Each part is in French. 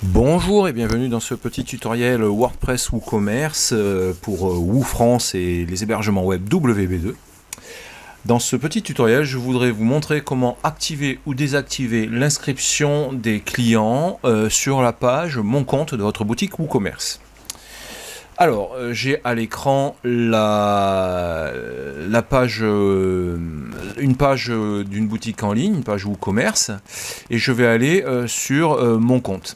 Bonjour et bienvenue dans ce petit tutoriel WordPress WooCommerce pour WooFrance et les hébergements web WB2. Dans ce petit tutoriel, je voudrais vous montrer comment activer ou désactiver l'inscription des clients sur la page Mon compte de votre boutique WooCommerce. Alors, j'ai à l'écran une page d'une boutique en ligne, une page WooCommerce, et je vais aller sur mon compte.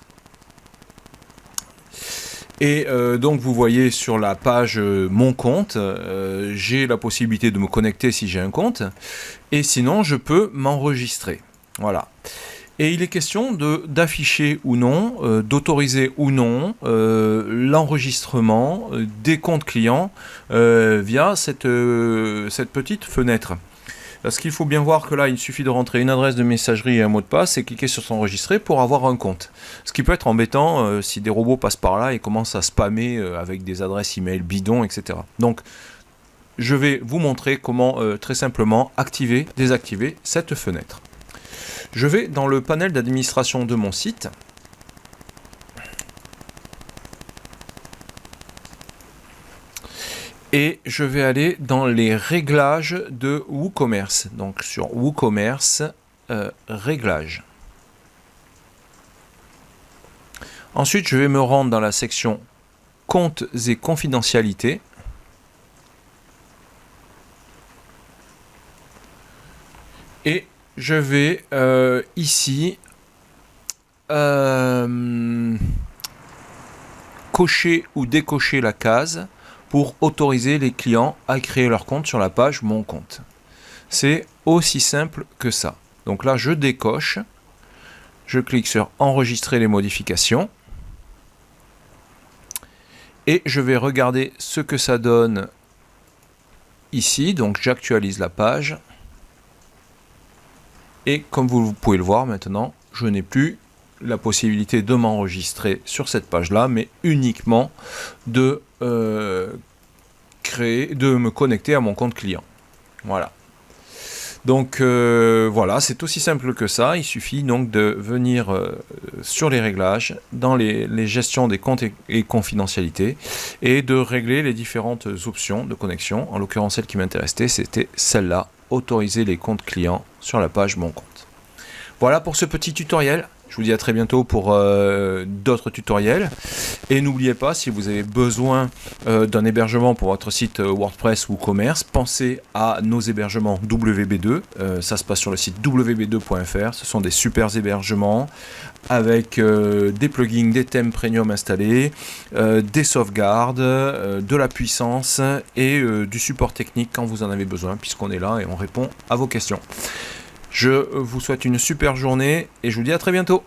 Et donc vous voyez sur la page Mon compte, j'ai la possibilité de me connecter si j'ai un compte, et sinon je peux m'enregistrer. Voilà. Et il est question d'afficher ou non, d'autoriser ou non l'enregistrement des comptes clients via cette petite fenêtre. Parce qu'il faut bien voir que là, il suffit de rentrer une adresse de messagerie et un mot de passe et cliquer sur s'enregistrer pour avoir un compte. Ce qui peut être embêtant si des robots passent par là et commencent à spammer avec des adresses email bidons, etc. Donc, je vais vous montrer comment très simplement activer, désactiver cette fenêtre. Je vais dans le panel d'administration de mon site. Et je vais aller dans les réglages de WooCommerce. Donc sur WooCommerce, réglages. Ensuite, je vais me rendre dans la section comptes et confidentialité. Et je vais ici cocher ou décocher la case pour autoriser les clients à créer leur compte sur la page Mon compte. C'est aussi simple que ça. Donc là, je décoche, je clique sur Enregistrer les modifications, et je vais regarder ce que ça donne ici. Donc j'actualise la page, et comme vous pouvez le voir maintenant, je n'ai plus la possibilité de m'enregistrer sur cette page-là, mais uniquement de me connecter à mon compte client. Voilà. Donc voilà, c'est aussi simple que ça. Il suffit donc de venir sur les réglages, dans les gestions des comptes et confidentialité, et de régler les différentes options de connexion. En l'occurrence, celle qui m'intéressait, c'était celle-là, autoriser les comptes clients sur la page Mon compte. Voilà pour ce petit tutoriel. Je vous dis à très bientôt pour d'autres tutoriels. Et n'oubliez pas, si vous avez besoin d'un hébergement pour votre site WordPress ou WooCommerce, pensez à nos hébergements WB2. Ça se passe sur le site wb2.fr. Ce sont des super hébergements avec des plugins, des thèmes premium installés, des sauvegardes, de la puissance et du support technique quand vous en avez besoin, puisqu'on est là et on répond à vos questions. Je vous souhaite une super journée et je vous dis à très bientôt.